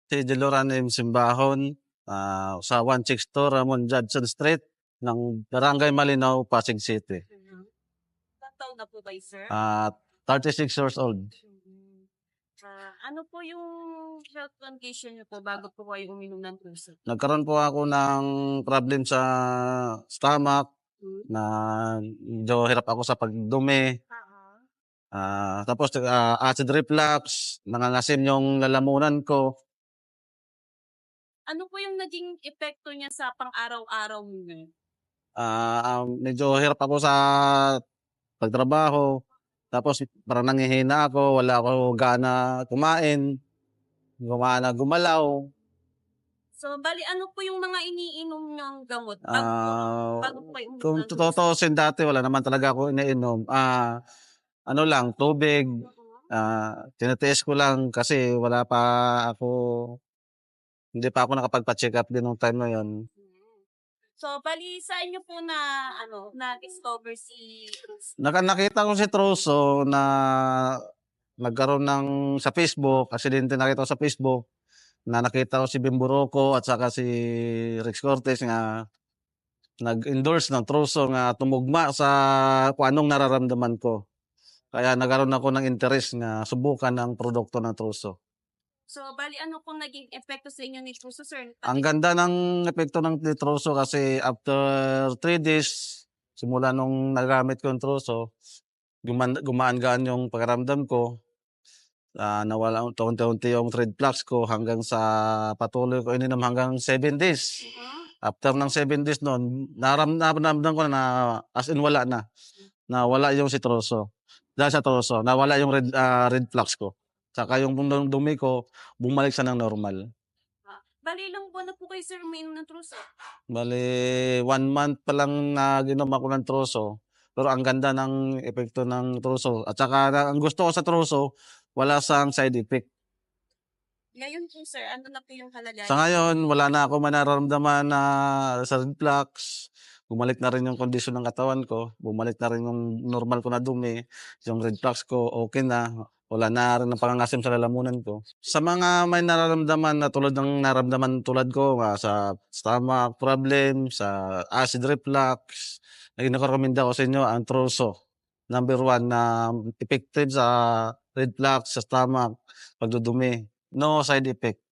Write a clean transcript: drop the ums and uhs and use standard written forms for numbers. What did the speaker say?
Si Deloranem Simbahon, sa 162 Ramon Judson Street ng Barangay Malinaw, Pasig City. Ilang taon na po ba, sir? 36 years old. Ano po yung health condition niyo po bago po kayo uminom ng truso? Nagkaroon po ako ng problem sa stomach na medyo hirap ako sa pagdumi. Tapos acid reflux, nangangasim yung lalamunan ko. Ano po yung naging epekto niya sa pang-araw-araw mo ngayon? Medyo hirap ako sa pagtrabaho. Tapos parang nanghihina ako, wala ako gana kumain, gumana gumalaw. So, bali ano po yung mga iniinom niyong gamot bago po kayo uminom Kung ng truso? tutuusin dati, wala naman talaga ako iniinom. Ano lang, tubig. Tinitiis ko lang kasi hindi pa ako nakapagpa-check up din nung time na yun. So, bali saan niyo po na-discover si truso? Nakita ko si Troso na nagkaroon sa Facebook, aksidente nakita ko sa Facebook, na nakita ko si Bimburoco at saka si Rex Cortez nga nag-endorse ng Troso nga tumugma sa kung anong nararamdaman ko. Kaya nagkaroon ako ng interest na subukan ang produkto ng Troso. So, bali ano pong naging epekto sa inyo ni truso, sir? Ang ganda ng epekto ng Troso kasi after 3 days, simula nung nagamit ko yung Troso, gumaan-gaan yung pakiramdam ko. Nawala unti-unti yung red flags ko hanggang sa patuloy ko ininom hanggang 7 days. After ng 7 days noon, naramdaman ko na as in wala na. Nawala yung si Troso. Dahil sa Troso, nawala yung red flags ko. Saka yung dumi ko, bumalik sa ng normal. Bali ilang buwan na po kayo, sir, uminom ng truso? Bale, 1 month pa lang nag-inom ako ng Troso. Pero ang ganda ng epekto ng Troso. At saka ang gusto ko sa Troso, wala sang side effect. Ngayon po, sir, ano na po yung kalagayan? Sa ngayon, wala na ako manaramdaman na sa reflux. Bumalik na rin yung kondisyon ng katawan ko. Bumalik na rin yung normal ko na dumi. Yung reflux ko, okay na. Wala na rin ang pangangasim sa lalamunan ko. Sa mga may nararamdaman na tulad ng naramdaman tulad ko, sa stomach problem, sa acid reflux, nagrekomenda ko sa inyo ang Troso. Number 1 na effective sa reflux, sa stomach, pagdudumi. No side effect.